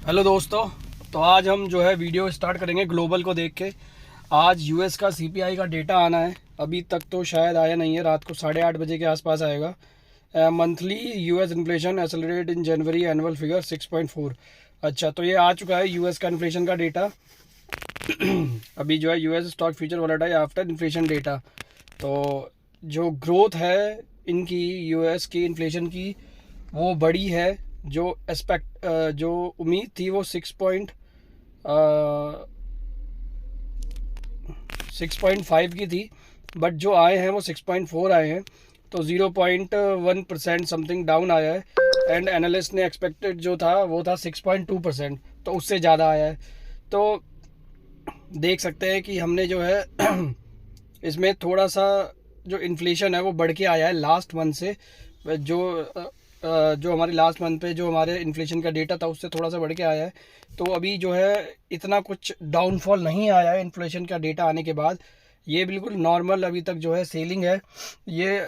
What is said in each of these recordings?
Hello दोस्तों। तो आज हम जो है वीडियो स्टार्ट करेंगे ग्लोबल को देख के। आज यूएस का सीपीआई का डेटा आना है। अभी तक तो शायद आया नहीं है, रात को 8:30 बजे के आसपास आएगा। मंथली यूएस इन्फ्लेशन एक्सेलरेट इन जनवरी, एनुअल फिगर 6.4। अच्छा, तो ये आ चुका है यूएस का इन्फ्लेशन का डेटा। अभी जो है US stock future volatile after inflation data. तो जो ग्रोथ है इनकी, यूएस की इन्फ्लेशन की, वो बड़ी है। जो एक्सपेक्ट जो उम्मीद थी वो 6.5 की थी, बट जो आए हैं वो 6.4 आए हैं। तो 0.1% समथिंग डाउन आया है। एंड एनालिस्ट ने एक्सपेक्टेड जो था वो था 6.2%, तो उससे ज़्यादा आया है। तो देख सकते हैं कि हमने जो है इसमें थोड़ा सा जो इन्फ्लेशन है वो बढ़ के आया है लास्ट मंथ से। जो जो हमारे लास्ट मंथ पे जो हमारे इन्फ्लेशन का डेटा था उससे थोड़ा सा बढ़ के आया है। तो अभी जो है इतना कुछ डाउनफॉल नहीं आया है इन्फ्लेशन का डेटा आने के बाद। ये बिल्कुल नॉर्मल अभी तक जो है सेलिंग है ये।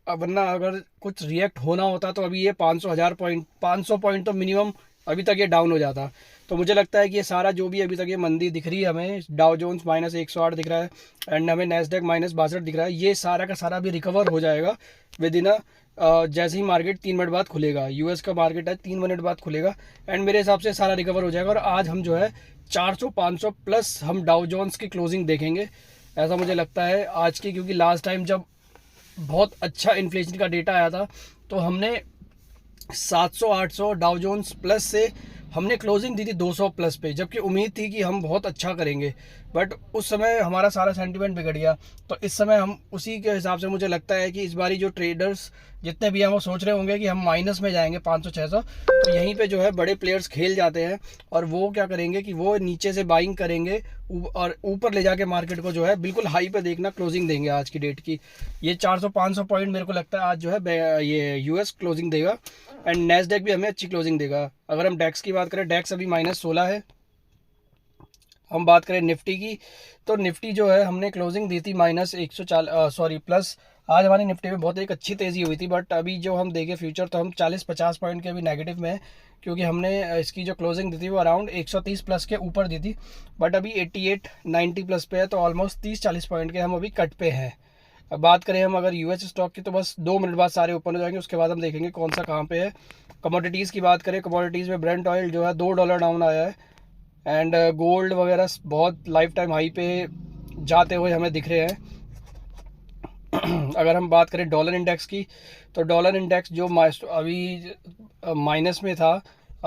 वरना अगर कुछ रिएक्ट होना होता तो अभी ये 500 पॉइंट तो मिनिमम अभी तक ये डाउन हो जाता। तो मुझे लगता है कि ये सारा जो भी अभी तक ये मंदी दिख रही है हमें, डाउ जोन्स -108 दिख रहा है एंड हमें नैस्डैक -62 दिख रहा है, ये सारा का सारा भी रिकवर हो जाएगा विद इन जैसे ही मार्केट 3 मिनट बाद खुलेगा। यूएस का मार्केट है 3 मिनट बाद खुलेगा एंड मेरे हिसाब से सारा रिकवर हो जाएगा। और आज हम जो है 400-500 प्लस हम डाउ जोन्स की क्लोजिंग देखेंगे, ऐसा मुझे लगता है आज की। क्योंकि लास्ट टाइम जब बहुत अच्छा इन्फ्लेशन का डेटा आया था तो हमने 700-800 डाउ जोन्स प्लस से हमने क्लोजिंग दी थी 200 प्लस पे, जबकि उम्मीद थी कि हम बहुत अच्छा करेंगे। बट उस समय हमारा सारा सेंटिमेंट बिगड़ गया। तो इस समय हम उसी के हिसाब से मुझे लगता है कि इस बारी जो ट्रेडर्स जितने भी हैं वो सोच रहे होंगे कि हम माइनस में जाएंगे 500-600। तो यहीं पे जो है बड़े प्लेयर्स खेल जाते हैं और वो क्या करेंगे कि वो नीचे से बाइंग करेंगे और ऊपर ले जाके मार्केट को जो है बिल्कुल हाई पे देखना क्लोजिंग देंगे आज की डेट की। ये 400-500 पॉइंट मेरे को लगता है आज जो है ये यूएस क्लोजिंग देगा एंड नैस्डैक भी हमें अच्छी क्लोजिंग देगा। अगर हम डेक्स की बात करें, डेक्स अभी -16 है। हम बात करें निफ्टी की, तो निफ्टी जो है हमने क्लोजिंग दी थी -140, सॉरी प्लस। आज हमारी निफ्टी में बहुत एक अच्छी तेज़ी हुई थी, बट अभी जो हम देखें फ्यूचर तो हम 40-50 पॉइंट के अभी नेगेटिव में है। क्योंकि हमने इसकी जो क्लोजिंग दी थी वो अराउंड 130 प्लस के ऊपर दी थी, बट अभी 88-90 प्लस पे है। तो ऑलमोस्ट 30-40 पॉइंट के हम अभी कट पे हैं। अब बात करें हम अगर यूएस स्टॉक की, तो बस 2 मिनट बाद सारे ओपन हो जाएंगे, उसके बाद हम देखेंगे कौन सा कहाँ पे है। कमोडिटीज़ की बात करें, कमोडिटीज़ में ब्रेंट ऑयल जो है $2 डाउन आया है एंड गोल्ड वगैरह बहुत लाइफ टाइम हाई पे जाते हुए हमें दिख रहे हैं। अगर हम बात करें डॉलर इंडेक्स की, तो डॉलर इंडेक्स जो अभी माइनस में था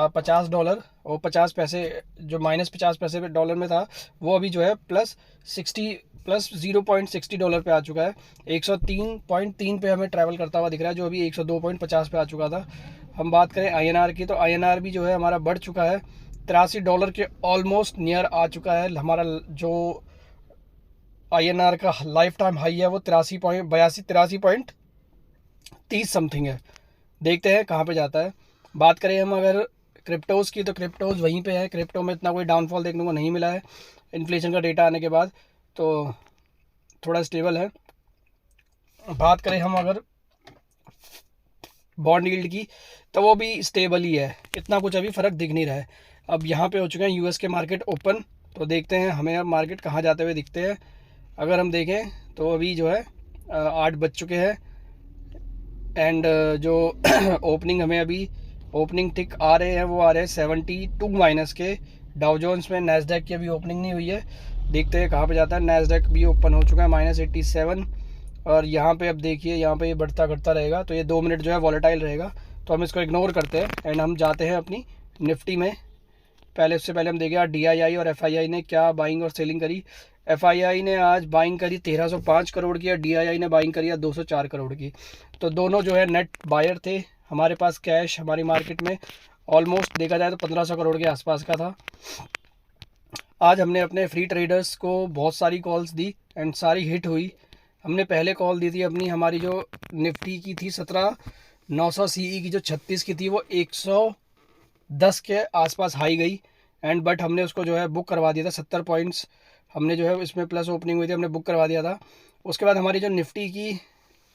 $50 और 50 पैसे, जो -50 पैसे पे डॉलर में था, वो अभी जो है +0.60 पे आ चुका है। 103.3 पे हमें ट्रैवल करता हुआ दिख रहा है, जो अभी 102.50 पे आ चुका था। हम बात करें आईएनआर की, तो आईएनआर भी जो है हमारा बढ़ चुका है, $83 के ऑलमोस्ट नियर आ चुका है। हमारा जो आईएनआर का लाइफ टाइम हाई है वो 83.30 समथिंग है। देखते हैं कहाँ पे जाता है। बात करें हम अगर क्रिप्टोज़ की, तो क्रिप्टोज़ वहीं पे है। क्रिप्टो में इतना कोई डाउनफॉल देखने को नहीं मिला है इन्फ्लेशन का डेटा आने के बाद, तो थोड़ा स्टेबल है। बात करें हम अगर बॉन्ड यील्ड की, तो वो भी स्टेबल ही है, इतना कुछ अभी फ़र्क दिख नहीं रहा है। अब यहाँ पे हो चुके हैं यूएस के मार्केट ओपन, तो देखते हैं हमें अब मार्केट कहाँ जाते हुए दिखते हैं। अगर हम देखें तो अभी जो है 8 बज चुके हैं एंड जो ओपनिंग हमें अभी ओपनिंग टिक आ रहे हैं वो आ रहे हैं 72 माइनस के डाउ जोन्स में। नैस्डैक की अभी ओपनिंग नहीं हुई है, देखते हैं कहाँ पे जाता है। नैस्डैक भी ओपन हो चुका है -87 और यहाँ पे अब देखिए यहाँ पे ये बढ़ता घटता रहेगा, तो ये 2 मिनट जो है वॉलेटाइल रहेगा, तो हम इसको इग्नोर करते हैं एंड हम जाते हैं अपनी निफ्टी में। पहले उससे पहले हम देखें डीआईआई और एफआईआई ने क्या बाइंग और सेलिंग करी। एफआईआई ने आज बाइंग करी 1305 करोड़ की और डीआईआई ने बाइंग करी 204 करोड़ की। तो दोनों जो है नेट बायर थे। हमारे पास कैश हमारी मार्केट में ऑलमोस्ट देखा जाए तो 1500 करोड़ के आसपास का था। आज हमने अपने फ्री ट्रेडर्स को बहुत सारी कॉल्स दी एंड सारी हिट हुई। हमने पहले कॉल दी थी अपनी, हमारी जो निफ्टी की थी 17900 सीई की, जो 36 की थी, वो 110 के आसपास हाई गई एंड बट हमने उसको जो है बुक करवा दिया था। 70 पॉइंट्स हमने जो है इसमें प्लस ओपनिंग हुई थी, हमने बुक करवा दिया था। उसके बाद हमारी जो निफ्टी की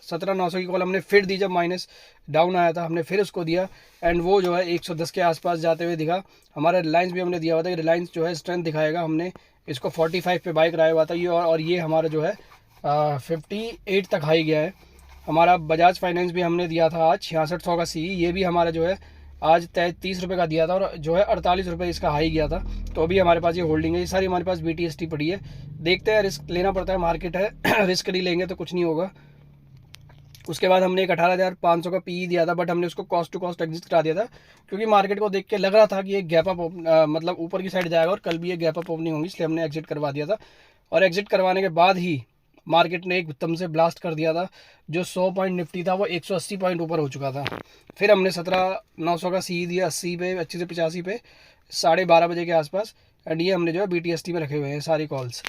17,900 की कॉल हमने फिर दी जब माइनस डाउन आया था, हमने फिर उसको दिया एंड वो जो है 110 के आसपास जाते हुए दिखा। हमारा रिलायंस भी हमने दिया हुआ था कि रिलायंस जो है स्ट्रेंथ दिखाएगा, हमने इसको 45 पे बाई कराया हुआ था ये, और ये हमारा जो है 58 तक हाई गया है। हमारा बजाज फाइनेंस भी हमने दिया था आज 6600 का सी, ये भी हमारा जो है आज 30 रुपये का दिया था और जो है 48 रुपये इसका हाई गया था। तो अभी हमारे पास ये होल्डिंग है, ये सारी हमारे पास BTST पड़ी है। देखते हैं, रिस्क लेना पड़ता है, मार्केट है रिस्क नहीं लेंगे तो कुछ नहीं होगा। उसके बाद हमने एक 18,500 का PE दिया था, बट हमने उसको कॉस्ट टू कॉस्ट एग्जिट करा दिया था क्योंकि मार्केट को देख के लग रहा था कि ये गैप अप मतलब ऊपर की साइड जाएगा और कल भी ये गैप अप ओपनिंग होगी, इसलिए हमने एग्जिट करवा दिया था। और एग्जिट करवाने के बाद ही मार्केट ने एकदम से ब्लास्ट कर दिया था, जो 100 पॉइंट निफ्टी था वो 180 पॉइंट ऊपर हो चुका था। फिर हमने 17,900 का सी दिया 80 पे, 25 से 85 पे 12:30 बजे के आसपास, एंड ये हमने जो है BTST में रखे हुए हैं सारी कॉल्स।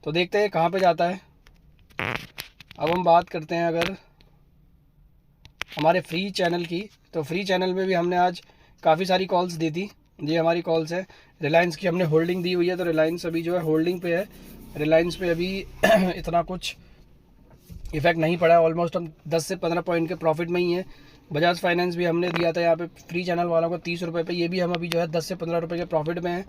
तो देखते हैं कहाँ पे जाता है। अब हम बात करते हैं अगर हमारे फ्री चैनल की, तो फ्री चैनल में भी हमने आज काफ़ी सारी कॉल्स दी थी। ये हमारी कॉल्स है, रिलायंस की हमने होल्डिंग दी हुई है, तो रिलायंस अभी जो है होल्डिंग पे है। रिलायंस पे अभी इतना कुछ इफेक्ट नहीं पड़ा है, ऑलमोस्ट हम 10 से 15 पॉइंट के प्रॉफिट में ही है। बजाज फाइनेंस भी हमने दिया था यहाँ पे फ्री चैनल वालों को 30 रुपये पे, ये भी हम अभी जो है 10 से 15 रुपये के प्रॉफिट में है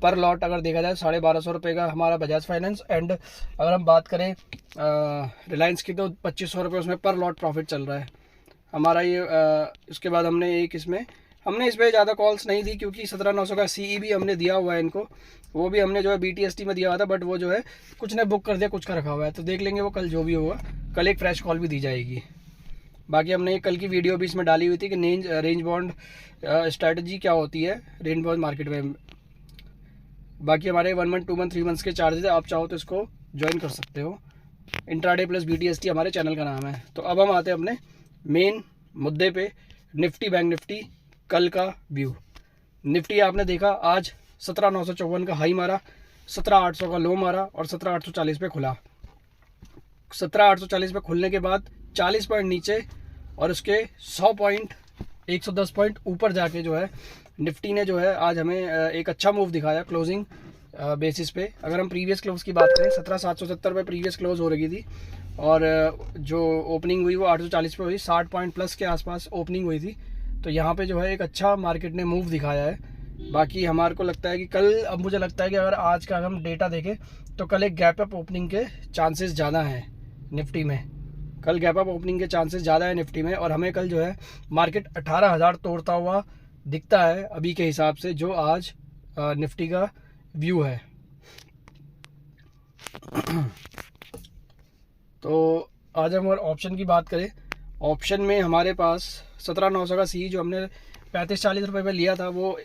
पर लॉट। अगर देखा जाए 1250 रुपये का हमारा बजाज फाइनेंस, एंड अगर हम बात करें रिलायंस की तो 2500 रुपये उसमें पर लॉट प्रॉफिट चल रहा है हमारा ये। उसके बाद हमने एक हमने इस पर ज़्यादा कॉल्स नहीं दी क्योंकि 17,900 का CE भी हमने दिया हुआ है इनको, वो भी हमने जो है BTST में दिया हुआ था, बट वो जो है कुछ ने बुक कर दिया, कुछ का रखा हुआ है, तो देख लेंगे वो कल जो भी होगा। कल एक फ्रेश कॉल भी दी जाएगी। बाकी हमने कल की वीडियो भी इसमें डाली हुई थी कि रेंज बॉन्ड स्ट्रैटेजी क्या होती है रेंज बॉन्ड मार्केट में। बाकी हमारे 1 मंथ 2 मंथ 3 मंथ्स के चार्जेस है, आप चाहो तो इसको ज्वाइन कर सकते हो। इंट्राडे प्लस BTST हमारे चैनल का नाम है। तो अब हम आते हैं अपने मेन मुद्दे पे, निफ्टी बैंक निफ्टी कल का व्यू। निफ्टी आपने देखा आज 17,954 का हाई मारा, 17,800 का लो मारा और 17,840 पे खुला। 17,840 पे खुलने के बाद 40 पॉइंट नीचे और उसके 100 पॉइंट 110 पॉइंट ऊपर जाके जो है निफ्टी ने जो है आज हमें एक अच्छा मूव दिखाया क्लोजिंग बेसिस पे। अगर हम प्रीवियस क्लोज की बात करें 17,770 पे प्रीवियस क्लोज हो रही थी और जो ओपनिंग हुई वो 840 पे हुई, 60 पॉइंट प्लस के आसपास ओपनिंग हुई थी। तो यहाँ पे जो है एक अच्छा मार्केट ने मूव दिखाया है। बाकी हमारे को लगता है कि कल, अब मुझे लगता है कि अगर आज का हम डेटा देखें तो कल एक गैप अप ओपनिंग के चांसेस ज़्यादा हैं निफ्टी में। कल गैप अप ओपनिंग के चांसेस ज़्यादा है निफ्टी में, और हमें कल जो है मार्केट 18,000 तोड़ता हुआ दिखता है अभी के हिसाब से, जो आज निफ्टी का व्यू है। तो आज हम अगर ऑप्शन की बात करें, ऑप्शन में हमारे पास 17,900 का सी जो हमने 35-40 रुपये में लिया था वो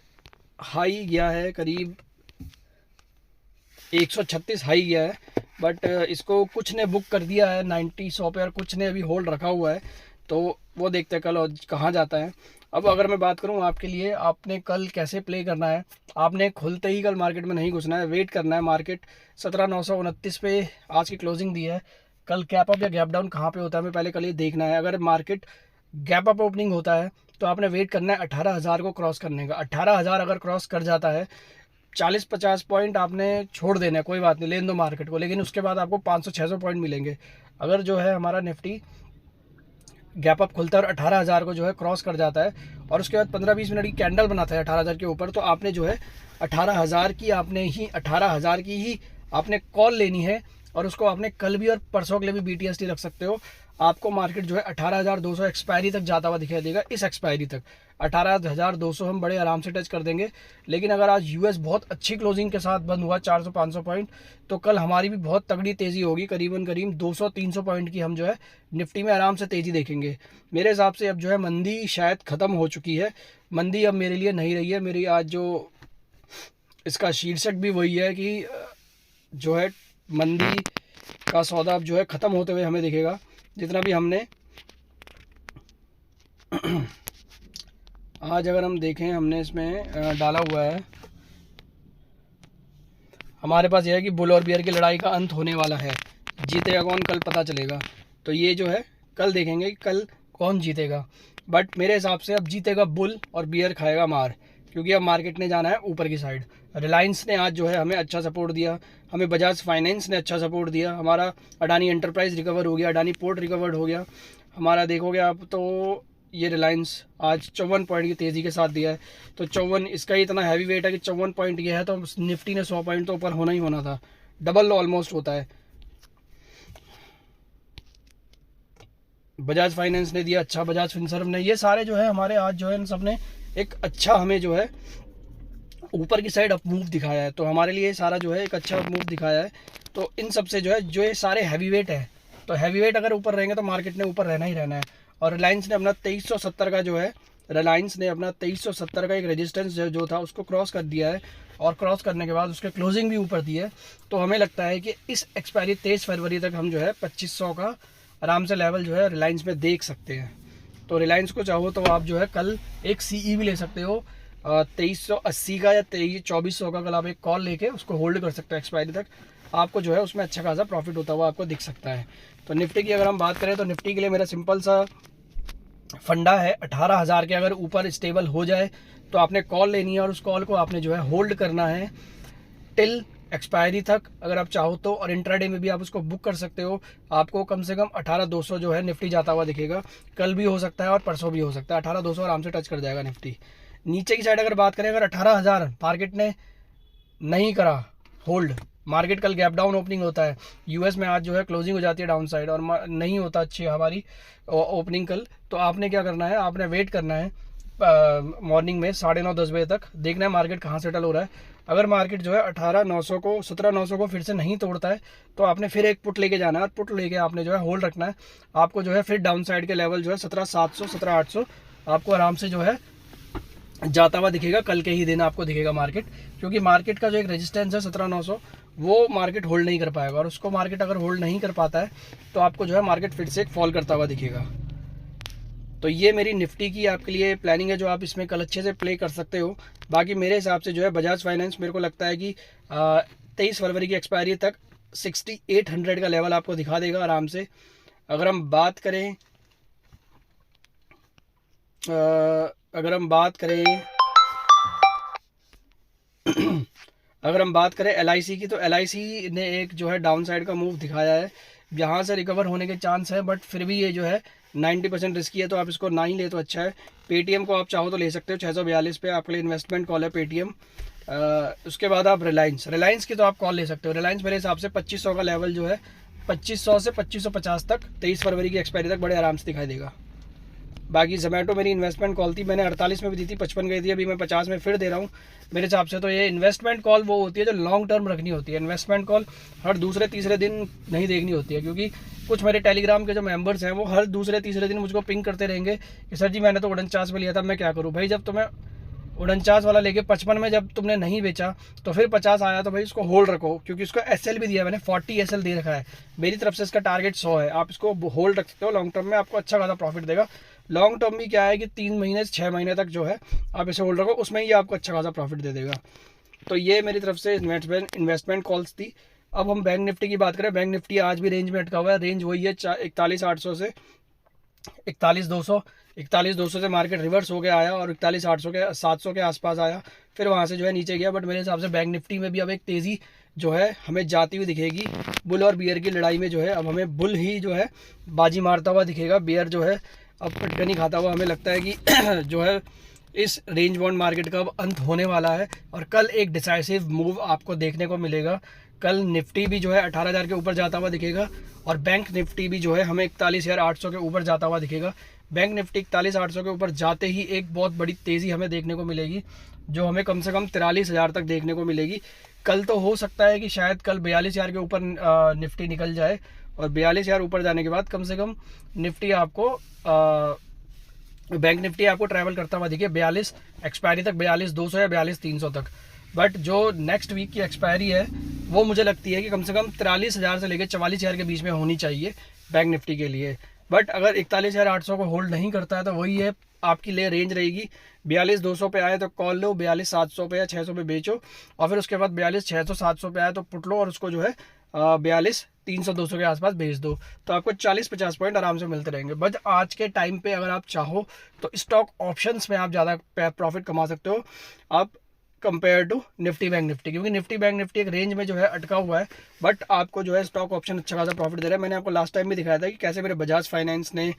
हाई गया है, करीब 136 हाई गया है, बट इसको कुछ ने बुक कर दिया है 90-100 पे और कुछ ने अभी होल्ड रखा हुआ है। तो वो देखते हैं कल कहाँ जाता है। अब अगर मैं बात करूँ आपके लिए, आपने कल कैसे प्ले करना है, आपने खुलते ही कल मार्केट में नहीं घुसना है, वेट करना है। मार्केट 17,929 पे आज की क्लोजिंग दी है, कल गैप अप या गैप डाउन कहाँ पे होता है हमें पहले कल ये देखना है। अगर मार्केट गैप अप ओपनिंग होता है तो आपने वेट करना है 18,000 को क्रॉस करने का। 18,000 अगर क्रॉस कर जाता है, 40-50 पॉइंट आपने छोड़ देना है, कोई बात नहीं, लेन दो मार्केट को, लेकिन उसके बाद आपको 500-600 पॉइंट मिलेंगे। अगर जो है हमारा निफ्टी गैप अप खुलता है और 18,000 को जो है क्रॉस कर जाता है और उसके बाद 15-20 मिनट की कैंडल बनाता है 18,000 के ऊपर, तो आपने जो है 18,000 की ही आपने कॉल लेनी है, और उसको आपने कल भी और परसों के लिए भी BTST रख सकते हो। आपको मार्केट जो है 18,200 एक्सपायरी तक जाता हुआ दिखाई देगा। इस एक्सपायरी तक 18,200 हम बड़े आराम से टच कर देंगे। लेकिन अगर आज US बहुत अच्छी क्लोजिंग के साथ बंद हुआ 400-500 पॉइंट, तो कल हमारी भी बहुत तगड़ी तेज़ी होगी, करीबन 200-300 पॉइंट की हम जो है निफ्टी में आराम से तेज़ी देखेंगे। मेरे हिसाब से अब जो है मंदी शायद ख़त्म हो चुकी है। मंदी अब मेरे लिए नहीं रही है। मेरी आज जो इसका शीर्षक भी वही है कि जो है मंदी का सौदा अब जो है ख़त्म होते हुए हमें दिखेगा। जितना भी हमने आज अगर हम देखें, हमने इसमें डाला हुआ है, हमारे पास यह है कि बुल और बियर की लड़ाई का अंत होने वाला है, जीतेगा कौन कल पता चलेगा। तो ये जो है कल देखेंगे कि कल कौन जीतेगा, बट मेरे हिसाब से अब जीतेगा बुल और बियर खाएगा मार, क्योंकि अब मार्केट ने जाना है ऊपर की साइड। रिलायंस ने आज जो है हमें अच्छा सपोर्ट दिया, हमें बजाज फाइनेंस ने अच्छा सपोर्ट दिया, हमारा अडानी एंटरप्राइज रिकवर हो गया, अडानी पोर्ट रिकवर्ड हो गया, हमारा देखोगे आप तो ये रिलायंस आज 54 पॉइंट की तेज़ी के साथ दिया है। तो 54 इसका ही इतना हैवी वेट है कि 54 पॉइंट ये है, तो निफ्टी ने 100 पॉइंट तो ऊपर होना ही होना था, डबल ऑलमोस्ट होता है। बजाज फाइनेंस ने दिया अच्छा, बजाज फिनसर्व ने, ये सारे जो है हमारे आज जो है इन सब ने एक अच्छा हमें जो है ऊपर की साइड अप मूव दिखाया है। तो हमारे लिए सारा जो है एक अच्छा अप मूव दिखाया है। तो इन सब से जो है जो ये सारे हैवी वेट है, तो हैवी वेट अगर ऊपर रहेंगे तो मार्केट ने ऊपर रहना ही रहना है। और रिलायंस ने अपना 2370 का जो है, रिलायंस ने अपना 2370 का एक रेजिस्टेंस जो था उसको क्रॉस कर दिया है, और क्रॉस करने के बाद उसके क्लोजिंग भी ऊपर दी है। तो हमें लगता है कि इस एक्सपायरी 23 फरवरी तक हम जो है 2500 का आराम से लेवल जो है रिलायंस में देख सकते हैं। तो रिलायंस को चाहो तो आप जो है कल एक सीई भी ले सकते हो 2380 का या 2400 का, कल आप एक कॉल लेके उसको होल्ड कर सकते हो एक्सपायरी तक, आपको जो है उसमें अच्छा खासा प्रॉफिट होता हुआ आपको दिख सकता है। तो निफ्टी की अगर हम बात करें तो निफ्टी के लिए मेरा सिंपल सा फंडा है, 18,000 के अगर ऊपर स्टेबल हो जाए तो आपने कॉल लेनी है और उस कॉल को आपने जो है होल्ड करना है टिल एक्सपायरी तक अगर आप चाहो तो। और इंट्राडे में भी आप उसको बुक कर सकते हो। आपको कम से कम 18,200 जो है निफ्टी जाता हुआ दिखेगा, कल भी हो सकता है और परसों भी हो सकता है, 18,200 आराम से टच कर जाएगा निफ्टी। नीचे की साइड अगर बात करें, अगर 18,000 मार्केट ने नहीं करा होल्ड, मार्केट कल गैप डाउन ओपनिंग होता है, यूएस में आज जो है क्लोजिंग हो जाती है डाउन साइड और नहीं होता अच्छी हमारी ओपनिंग कल, तो आपने क्या करना है, आपने वेट करना है मॉर्निंग में 9:30-10 बजे तक, देखना है मार्केट कहाँ सेटल हो रहा है। अगर मार्केट जो है 18,900 को 17,900 को फिर से नहीं तोड़ता है तो आपने फिर एक पुट लेके जाना है, और पुट लेके आपने जो है होल्ड रखना है। आपको जो है फिर डाउन साइड के लेवल जो है 17,700 17,800 आपको आराम से जो है जाता हुआ दिखेगा, कल के ही दिन आपको दिखेगा मार्केट, क्योंकि मार्केट का जो एक रेजिस्टेंस है 17,900 वो मार्केट होल्ड नहीं कर पाएगा, और उसको मार्केट अगर होल्ड नहीं कर पाता है तो आपको जो है मार्केट फिर से फॉल करता हुआ दिखेगा। तो ये मेरी निफ्टी की आपके लिए प्लानिंग है जो आप इसमें कल अच्छे से प्ले कर सकते हो। बाकी मेरे हिसाब से जो है बजाज फाइनेंस मेरे को लगता है कि 23 फरवरी की एक्सपायरी तक 6800 का लेवल आपको दिखा देगा आराम से। अगर हम बात करें अगर हम बात करें अगर हम बात करें LIC की, तो LIC ने एक जो है डाउन साइड का मूव दिखाया है, यहाँ से रिकवर होने के चांस है, बट फिर भी ये जो है 90% रिस्की है, तो आप इसको ना ही ले तो अच्छा है। पेटीएम को आप चाहो तो ले सकते हो 642 पे, आपके लिए इन्वेस्टमेंट कॉल है पेटीएम। उसके बाद आप रिलायंस की तो आप कॉल ले सकते हो। रिलायंस मेरे हिसाब से 2500 का लेवल जो है 2500 से 2550 तक 23 फरवरी की एक्सपायरी तक बड़े आराम से दिखाई देगा। बाकी जोमेटो मेरी इन्वेस्टमेंट कॉल थी, मैंने 48 में भी दी थी, 55 गई थी, अभी मैं 50 में फिर दे रहा हूँ। मेरे हिसाब से तो ये इन्वेस्टमेंट कॉल वो होती है जो लॉन्ग टर्म रखनी होती है। इन्वेस्टमेंट कॉल हर दूसरे तीसरे दिन नहीं देखनी होती है, क्योंकि कुछ मेरे टेलीग्राम के जो मेंबर्स हैं वो हर दूसरे तीसरे दिन मुझको पिंग करते रहेंगे कि सर जी मैंने तो 49 में लिया था, मैं क्या करूँ। भाई जब तुम्हें 49 वाला लेके 55 में जब तुमने नहीं बेचा तो फिर 50 आया, तो भाई उसको होल्ड रखो, क्योंकि उसको SL भी दिया है मैंने, 40 SL दे रखा है मेरी तरफ से, इसका टारगेट 100 है। आप इसको होल्ड रख सकते हो, लॉन्ग टर्म में आपको अच्छा खासा प्रॉफिट देगा। लॉन्ग टर्म भी क्या है कि 3 महीने से 6 महीने तक जो है आप इसे होल्ड रखो, उसमें ही आपको अच्छा खासा प्रॉफिट दे देगा। तो ये मेरी तरफ से इन्वेस्टमेंट कॉल्स थी। अब हम बैंक निफ्टी की बात करें, बैंक निफ्टी आज भी रेंज में अटका हुआ है, रेंज वही है 41,800 से 41,200। 41,200 से मार्केट रिवर्स हो गया आया और 41,800 के 700 के आसपास आया, फिर वहाँ से जो है नीचे गया। बट मेरे हिसाब से बैंक निफ्टी में भी अब एक तेज़ी जो है हमें जाती हुई दिखेगी। बुल और बियर की लड़ाई में जो है अब हमें बुल ही जो है बाजी मारता हुआ दिखेगा, बियर जो है अब पटकनी खाता हुआ हमें लगता है कि जो है इस रेंज बाउंड मार्केट का अब अंत होने वाला है, और कल एक डिसाइसिव मूव आपको देखने को मिलेगा। कल निफ्टी भी जो है 18,000 के ऊपर जाता हुआ दिखेगा, और बैंक निफ्टी भी जो है हमें 41,800 के ऊपर जाता हुआ दिखेगा। बैंक निफ्टी 41,800 के ऊपर जाते ही एक बहुत बड़ी तेज़ी हमें देखने को मिलेगी, जो हमें कम से कम 43,000 तक देखने को मिलेगी। कल तो हो सकता है कि शायद कल 42,000 के ऊपर निफ्टी निकल जाए, और 42,000 ऊपर जाने के बाद कम से कम निफ्टी आपको बैंक निफ्टी आपको ट्रैवल करता हुआ दिखे 42 एक्सपायरी तक, 42,200 या 42,300 तक। बट जो नेक्स्ट वीक की एक्सपायरी है वो मुझे लगती है कि कम से कम 43,000 से लेकर 44,000 के बीच में होनी चाहिए बैंक निफ्टी के लिए। बट अगर 41,800 को होल्ड नहीं करता है तो वही है आपकी ले रेंज रहेगी, 42,200 पे आए तो कॉल लो, 42,700 पे या 600 पे बेचो, और फिर उसके बाद 42,600 700 पे आए तो पुट लो, और उसको जो है 42,300 200 के आसपास भेज दो, तो आपको 40-50 पॉइंट आराम से मिलते रहेंगे। बट आज के टाइम पे अगर आप चाहो तो स्टॉक ऑप्शंस में आप ज़्यादा प्रॉफिट कमा सकते हो। आप compare to Nifty bank Nifty, क्योंकि निफ्टी बैंक निफ्टी एक रेंज में जो है अटका हुआ है, बट आपको जो है स्टॉक ऑप्शन अच्छा खासा प्रॉफिट दे रहा है। मैंने आपको लास्ट टाइम भी दिखाया था कि कैसे मेरे बजाज फाइनेंस ने,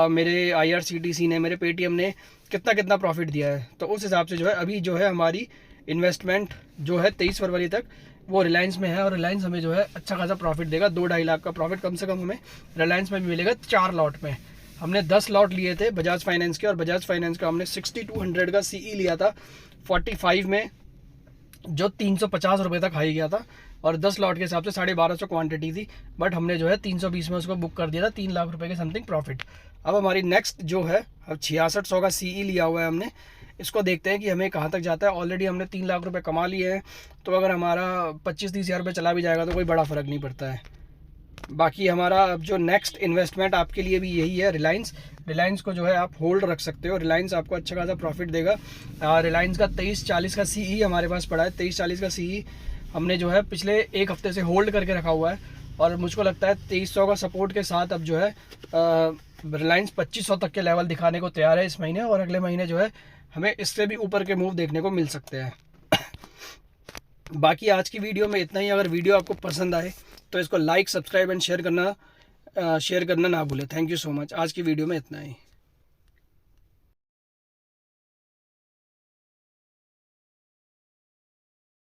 मेरे IRCTC ने, मेरे पेटीएम ने कितना कितना प्रॉफिट दिया है। तो उस हिसाब से जो है अभी जो है हमारी इन्वेस्टमेंट जो है 23 फरवरी तक वो रिलायंस में है, और रिलायंस हमें जो है अच्छा खासा प्रॉफिट देगा। 2-2.5 लाख का प्रॉफिट कम से कम हमें रिलायंस में भी मिलेगा 4 लॉट में। हमने 10 लॉट लिए थे बजाज फाइनेंस के, और बजाज फाइनेंस का हमने 6200 का CE लिया था 45 में, जो 350 रुपये तक हाई गया था, और 10 लॉट के हिसाब से 1250 क्वांटिटी थी, बट हमने जो है 320 में उसको बुक कर दिया था, 3 लाख रुपए के समथिंग प्रॉफिट। अब हमारी नेक्स्ट जो है, अब 6600 का CE लिया हुआ है हमने, इसको देखते हैं कि हमें कहाँ तक जाता है। ऑलरेडी हमने 3 लाख रुपए कमा लिए हैं, तो अगर हमारा 25-30 हज़ार रुपये चला भी जाएगा तो कोई बड़ा फ़र्क नहीं पड़ता है। बाकी हमारा अब जो नेक्स्ट इन्वेस्टमेंट आपके लिए भी यही है, रिलायंस। रिलायंस को जो है आप होल्ड रख सकते हो, रिलायंस आपको अच्छा खासा प्रॉफिट देगा। रिलायंस का 2340 का CE हमारे पास पड़ा है। 2340 का CE हमने जो है पिछले एक हफ्ते से होल्ड करके रखा हुआ है, और मुझको लगता है 2300 का सपोर्ट के साथ अब जो है रिलायंस 2500 तक के लेवल दिखाने को तैयार है इस महीने, और अगले महीने जो है हमें इससे भी ऊपर के मूव देखने को मिल सकते हैं। बाकी आज की वीडियो में इतना ही। अगर वीडियो आपको पसंद आए तो इसको लाइक, सब्सक्राइब एंड शेयर करना ना भूलें। Thank you so much. आज की वीडियो में इतना ही।